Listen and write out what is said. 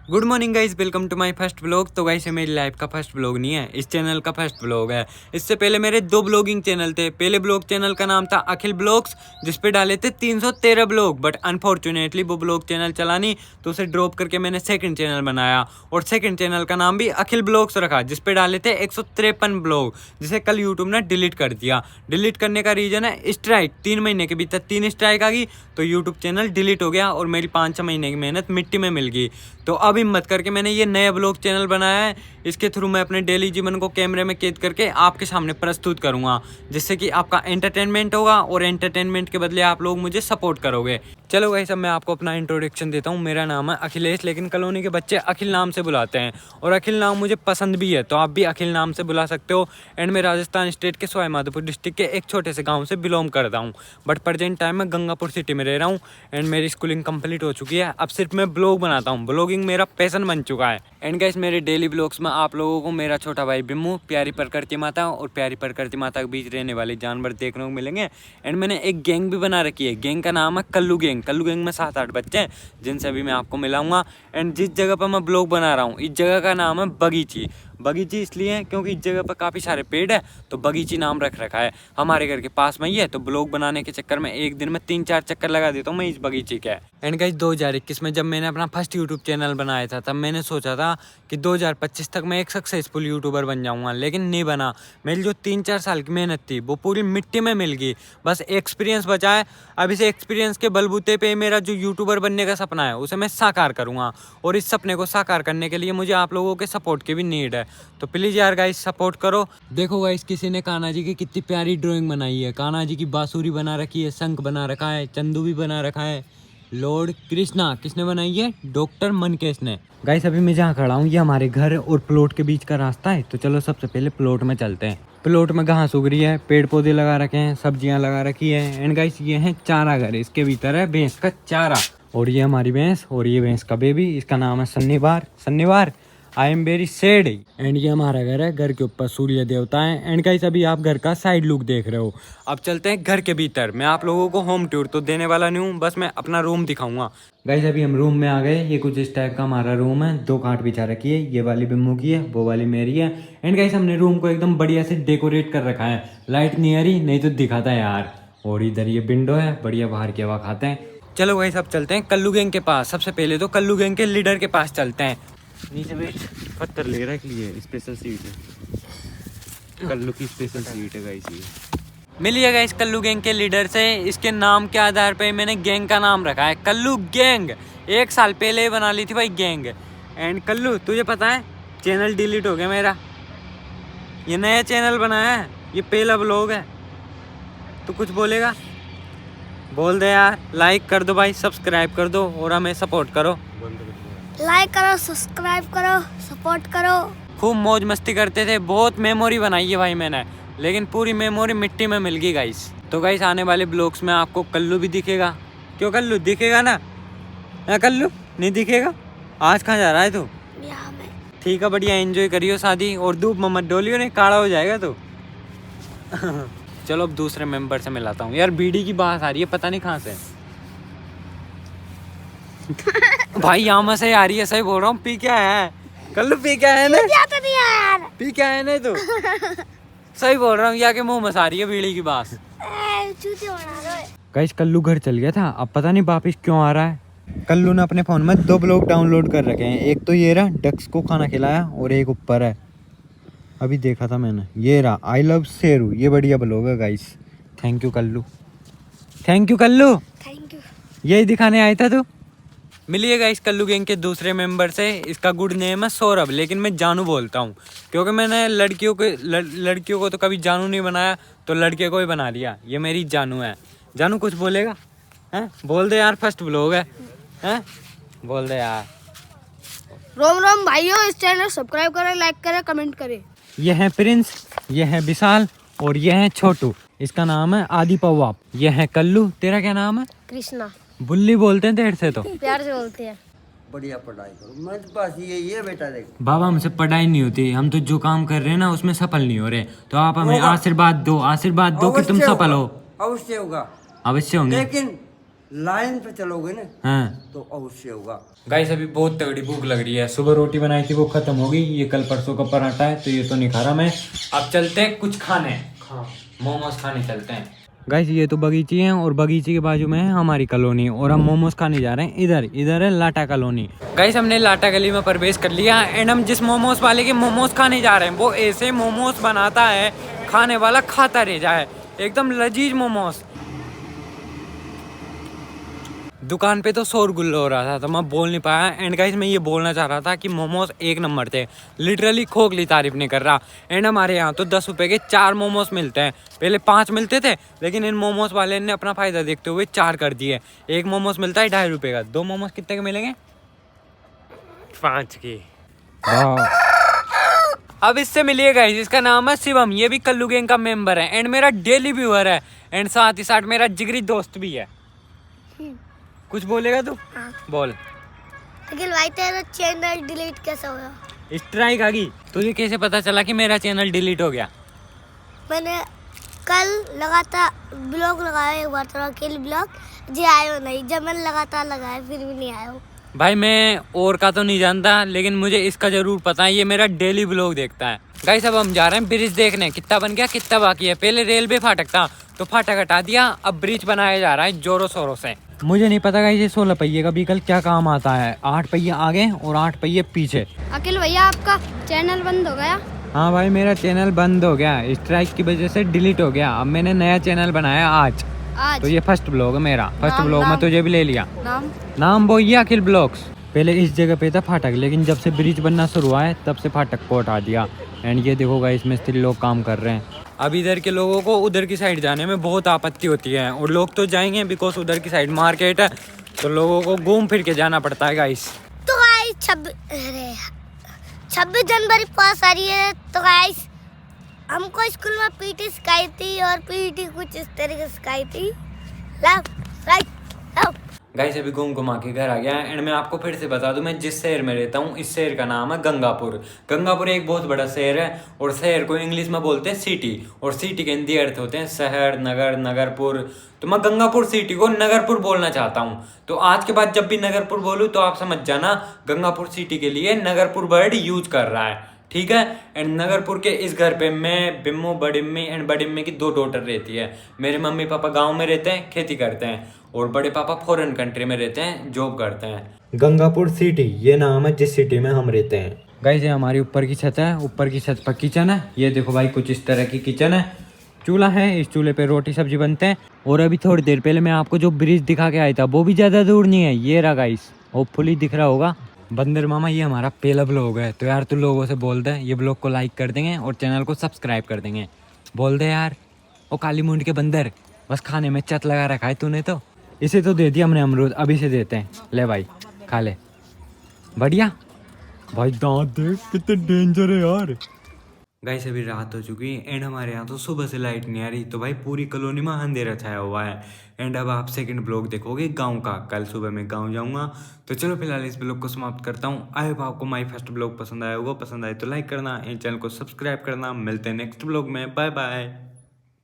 Good morning guys, welcome to my first blog. तो guys ये मेरी लाइफ का फर्स्ट ब्लॉग नहीं है, इस चैनल का फर्स्ट ब्लॉग है। इससे पहले मेरे 2 ब्लॉगिंग चैनल थे। पहले ब्लॉग चैनल का नाम था अखिल ब्लॉग्स, जिस पे डाले थे 313 ब्लॉग, बट अनफॉर्चुनेटली वो ब्लॉग चैनल चला नहीं, तो उसे ड्रॉप करके मैंने सेकंड चैनल बनाया और सेकंड चैनल का नाम भी अखिल ब्लॉग्स रखा, जिस पे डाले थे 153 ब्लॉग, जिसे कल यूट्यूब ने डिलीट कर दिया। डिलीट करने का रीजन है स्ट्राइक। 3 महीने के भीतर 3 स्ट्राइक आ गई तो यूट्यूब चैनल डिलीट हो गया और मेरी 5-6 महीने की मेहनत मिट्टी में मिल गई। तो अब हिम्मत करके मैंने ये नया ब्लॉग चैनल बनाया है। इसके थ्रू मैं अपने डेली जीवन को कैमरे में कैद करके आपके सामने प्रस्तुत करूंगा, जिससे कि आपका एंटरटेनमेंट होगा और एंटरटेनमेंट के बदले आप लोग मुझे सपोर्ट करोगे। चलो गाइस, अब मैं आपको अपना इंट्रोडक्शन देता हूँ। मेरा नाम है अखिलेश, लेकिन कॉलोनी के बच्चे अखिल नाम से बुलाते हैं और अखिल नाम मुझे पसंद भी है, तो आप भी अखिल नाम से बुला सकते हो। एंड मैं राजस्थान स्टेट के सवाई माधोपुर डिस्ट्रिक्ट के एक छोटे से गाँव से बिलोंग करता हूँ, बट प्रेजेंट टाइम में गंगापुर सिटी में रह रहा हूँ। एंड मेरी स्कूलिंग कंप्लीट हो चुकी है, अब सिर्फ मैं ब्लॉग बनाता हूँ। ब्लॉगिंग मेरा पैशन बन चुका है। एंड गाइस, मेरे डेली ब्लॉग्स में आप लोगों को मेरा छोटा भाई बिम्मू, प्यारी प्रकृति माता और प्यारी प्रकृति माता के बीच रहने वाले जानवर देखने को मिलेंगे। एंड मैंने एक गैंग भी बना रखी है, गैंग का नाम है कल्लू गैंग। कल्लू गैंग में 7-8 बच्चे हैं, जिनसे भी मैं आपको मिलाऊंगा। एंड जिस जगह पर मैं ब्लॉग बना रहा हूँ, इस जगह का नाम है बगीची। बगीची इसलिए है क्योंकि इस जगह पर काफ़ी सारे पेड़ है, तो बगीची नाम रख रखा है। हमारे घर के पास में ही है, तो ब्लॉग बनाने के चक्कर में एक दिन में 3-4 चक्कर लगा देता हूँ मैं इस बगीचे के। एंड गाइस, 2021 में जब मैंने अपना फर्स्ट यूट्यूब चैनल बनाया था, तब मैंने सोचा था कि 2025 तक मैं एक सक्सेसफुल यूट्यूबर बन जाऊंगा, लेकिन नहीं बना। मेरी जो 3-4 साल की मेहनत थी वो पूरी मिट्टी में मिल गई। बस एक्सपीरियंस बचा है। अब इसे एक्सपीरियंस के बलबूते पे मेरा जो यूट्यूबर बनने का सपना है उसे मैं साकार करूंगा, और इस सपने को साकार करने के लिए मुझे आप लोगों के सपोर्ट की भी नीड है। तो प्लीज़ यार गाइस, सपोर्ट करो। देखो गाइस, किसी ने कान्हा जी की कितनी प्यारी ड्राइंग बनाई है। कान्हा जी की बांसुरी बना रखी है, शंख बना रखा है, चंदू भी बना रखा है। लॉर्ड कृष्णा किसने बनाई है? डॉक्टर मनकेश ने। गाइस, अभी मैं जहाँ खड़ा हूँ ये हमारे घर और प्लॉट के बीच का रास्ता है, तो चलो सबसे पहले प्लॉट में चलते हैं। प्लॉट में घास उग रही है, पेड़ पौधे लगा रखे हैं, सब्जियां लगा रखी है। एंड गाइस, ये है चारा घर, इसके भीतर है भैंस का चारा। और ये हमारी भैंस और ये भैंस का बेबी, इसका नाम है सन्नीवार। सन्नीवार, I am very sad. And ये हमारा घर है, घर के ऊपर सूर्य देवता है। एंड गाइस, अभी आप घर का साइड लुक देख रहे हो। अब चलते हैं घर के भीतर। मैं आप लोगों को होम टूर तो देने वाला नहीं हूँ, बस मैं अपना रूम दिखाऊंगा। गाइस, अभी हम रूम में आ गए। ये कुछ इस टाइप का हमारा रूम है। 2 खाट बिछा रखी है, ये वाली बिम्मू की है, वो वाली मेरी है। एंड गाइस, हमने रूम को एकदम बढ़िया से डेकोरेट कर रखा है। लाइट नहीं आ रही, नहीं तो दिखाता है यार। और इधर ये विंडो है, बढ़िया बाहर की हवा खाते हैं। चलो गाइस, अब चलते हैं कल्लू गैंग के पास। सबसे पहले तो कल्लू गैंग के लीडर के पास चलते हैं। नीचे बैठ, पत्थर ले रख लिए, स्पेशल सीट है, कल्लू की स्पेशल सीट है गाइस। ये मिलिए गाइस कल्लू गैंग के लीडर से। इसके नाम के आधार पे मैंने गैंग का नाम रखा है कल्लू गैंग। 1 साल पहले बना ली थी भाई गैंग। एंड कल्लू, तुझे पता है चैनल डिलीट हो गया मेरा। ये नया चैनल बनाया है, ये पहला ब्लॉग है। तो कुछ बोलेगा? बोल दे यार। लाइक कर दो भाई, सब्सक्राइब कर दो और हमें सपोर्ट करो। लाइक करो, सब्सक्राइब करो, सपोर्ट करो। खूब मौज मस्ती करते थे, बहुत मेमोरी बनाई है भाई मैंने, लेकिन पूरी मेमोरी मिट्टी में मिल गई गाइस। तो गाइस, आने वाले ब्लॉग्स में आपको कल्लू भी दिखेगा। क्यों कल्लू? दिखेगा ना? कल्लू नहीं दिखेगा? आज कहाँ जा रहा है तू? यहाँ में। ठीक है, बढ़िया एंजॉय करियो शादी, और धूप में मत डोलियो, नहीं काला हो जाएगा तो। चलो अब दूसरे मेंबर से मिलाता हूँ। यार बीड़ी की बात आ रही है, पता नहीं कहाँ से। भाई यहाँ से आ रही है, सही बोल रहा हूँ। पी क्या है कल्लू? पी क्या है ना? तो नहीं है यार। पी क्या है ना? तो सही बोल रहा हूँ, या के मुंह में आ रही है बीड़ी की बात। चूते बना रहे। गाइस, कल्लू घर चल गया था, अब पता नहीं वापिस क्यों आ रहा है। कल्लू ने अपने फोन में 2 ब्लॉग डाउनलोड कर रखे हैं। एक तो ये रहा डक्स को खाना खिलाया, और एक ऊपर है, अभी देखा था मैंने, ये रहा आई लव शेरू। ये बढ़िया ब्लॉग है guys. Thank you Kallu, thank you Kallu. Thank you. यही दिखाने आया था तू। मिलिएगा इस कल्लू गैंग के दूसरे मेंबर से। इसका गुड नेम है सौरभ, लेकिन मैं जानू बोलता हूँ, क्योंकि मैंने लड़कियों को तो कभी जानू नहीं बनाया, तो लड़के को ही बना लिया। ये मेरी जानू है। जानू कुछ बोलेगा? हैं? बोल दे यार, फर्स्ट ब्लॉग है। हैं? बोल दे यार। रोम रोम भाइयों, इस चैनल सब्सक्राइब करें, लाइक करें, कमेंट करें। ये है प्रिंस, ये है विशाल, और ये है छोटू। इसका नाम है आदि पवाप। ये है कल्लू। तेरा क्या नाम है? कृष्णा। बुल्ली बोलते हैं तेरे से तो। प्यार से बोलते हैं। बढ़िया पढ़ाई करो, मेरे पास यही है बेटा। देख बाबा, हमसे पढ़ाई नहीं होती, हम तो जो काम कर रहे हैं ना उसमें सफल नहीं हो रहे, तो आप हमें आशीर्वाद दो, आशीर्वाद दो कि तुम सफल हो। अवश्य होगा, अवश्य होंगे। लेकिन लाइन पे चलोगे ना हाँ तो अवश्य होगा। गाइस अभी बहुत तगड़ी भूख लग रही है। सुबह रोटी बनाई थी वो खत्म हो गई, ये कल परसों का पराठा है तो ये तो नहीं खा रहा मैं। अब चलते हैं कुछ खाने, हाँ मोमोज खाने चलते हैं। गाइस ये तो बगीची है और बगीचे के बाजू में है हमारी कॉलोनी और हम मोमोज खाने जा रहे हैं। इधर है लाटा कॉलोनी। गाइस हमने लाटा गली में प्रवेश कर लिया एंड हम जिस मोमोज वाले के मोमोज खाने जा रहे हैं वो ऐसे मोमोज बनाता है खाने वाला खाता रह जाए, एकदम लजीज मोमोज। दुकान पे तो शोरगुल हो रहा था तो मैं बोल नहीं पाया। एंड गाइस मैं ये बोलना चाह रहा था कि मोमोज एक नंबर थे, लिटरली खोखली तारीफ नहीं कर रहा। एंड हमारे यहाँ तो 10 रुपए के 4 मोमोज मिलते हैं, पहले 5 मिलते थे लेकिन इन मोमोज वाले ने अपना फायदा देखते हुए 4 कर दिए। एक मोमोज मिलता है 2.5 रुपए का, 2 मोमोज कितने के मिलेंगे? 5 के। अब इससे मिलिए गाइस, इसका नाम है शिवम, ये भी कल्लू गैंग का मेंबर है एंड मेरा डेली व्यूअर है एंड साथ ही साथ मेरा जिगरी दोस्त भी है। कुछ बोलेगा तू? हाँ। बोल। अखिल भाई तेरा चैनल डिलीट कैसे हुआ? स्ट्राइक आ गई। तुझे कैसे पता चला कि मेरा चैनल डिलीट हो गया? मैंने कल लगातार ब्लॉग लगाया, एक बार थोड़ा अकेले ब्लॉग जी आयो नहीं, जब मैंने लगातार लगाया फिर भी नहीं आया। भाई मैं और का तो नहीं जानता लेकिन मुझे इसका जरूर पता है, ये मेरा डेली ब्लॉग देखता है। गाइस अब हम जा रहे हैं ब्रिज देखने, कितना बन गया कितना बाकी है। पहले रेलवे फाटक था तो फाटक हटा दिया, अब ब्रिज बनाया जा रहा है जोरों शोरों से। मुझे नहीं पता गाइस ये 16 पहिए का व्हीकल क्या काम आता है, 8 पहिए आगे और 8 पहिए पीछे। अखिल भैया आपका चैनल बंद हो गया? हाँ भाई मेरा चैनल बंद हो गया, स्ट्राइक की वजह से डिलीट हो गया। अब मैंने नया चैनल बनाया आज तो ये फर्स्ट ब्लॉग है मेरा। फर्स्ट ब्लॉग में तुझे भी ले लिया। नाम वो ये अखिल ब्लॉग्स। पहले इस जगह पे था फाटक, लेकिन जब से ब्रिज बनना शुरू हुआ है तब से फाटक को हटा दिया। एंड ये देखो गाइस मिस्त्री लोग काम कर रहे हैं। अब इधर के लोगों को उधर की साइड जाने में बहुत आपत्ति होती है और लोग तो जाएंगे बिकॉज उधर की साइड मार्केट है तो लोगों को घूम फिर के जाना पड़ता है गाइस। तो गाइस 26 जनवरी पास आ रही है तो गाइस हमको स्कूल में पीटी सिखाई थी और पीटी कुछ इस तरीके से सिखाई थी। गाइस अभी घूम घुमा के घर आ गया एंड मैं आपको फिर से बता दूं मैं जिस शहर में रहता हूँ इस शहर का नाम है गंगापुर। गंगापुर एक बहुत बड़ा शहर है और शहर को इंग्लिश में बोलते हैं सिटी और सिटी के हिंदी अर्थ होते हैं शहर, नगर, नगरपुर। तो मैं गंगापुर सिटी को नगरपुर बोलना चाहता हूँ। तो आज के बाद जब भी नगरपुर बोलूँ तो आप समझ जाना गंगापुर सिटी के लिए नगरपुर वर्ड यूज कर रहा है, ठीक है। एंड नगरपुर के इस घर पे मैं, बिम्मू, बड़िम्मी एंड बड़िम्मी की 2 डॉटर रहती है। मेरे मम्मी पापा गांव में रहते हैं, खेती करते हैं और बड़े पापा फॉरेन कंट्री में रहते हैं, जॉब करते हैं। गंगापुर सिटी ये नाम है जिस सिटी में हम रहते हैं। गाइस ये हमारी ऊपर की छत है, ऊपर की छत पर किचन है। ये देखो भाई कुछ इस तरह की किचन है, चूल्हा है, इस चूल्हे पे रोटी सब्जी बनते हैं। और अभी थोड़ी देर पहले मैं आपको जो ब्रिज दिखा के आया था वो भी ज्यादा दूर नहीं है, ये रहा गाइस, होपफुली दिख रहा होगा। बंदर मामा ये हमारा पहला ब्लॉग है तो यार तू लोगों से बोल दे ये ब्लॉग को लाइक कर देंगे और चैनल को सब्सक्राइब कर देंगे। बोल दे यार। ओ काली मुंड के बंदर, बस खाने में चट लगा रखा है तूने तो। इसे तो दे दिया हमने अमरूद, अभी से देते हैं, ले भाई खा ले। बढ़िया भाई, दांत देख कितने डेंजर है यार। गाइस अभी रात हो चुकी है एंड हमारे यहाँ तो सुबह से लाइट नहीं आ रही तो भाई पूरी कॉलोनी में अंधेरा छाया हुआ है। एंड अब आप सेकंड ब्लॉग देखोगे गांव का, कल सुबह मैं गांव जाऊंगा। तो चलो फिलहाल इस ब्लॉग को समाप्त करता हूँ। आई होप आपको माई फर्स्ट ब्लॉग पसंद आया होगा, पसंद आए तो लाइक करना, चैनल को सब्सक्राइब करना। मिलते हैं नेक्स्ट ब्लॉग में, बाय बाय।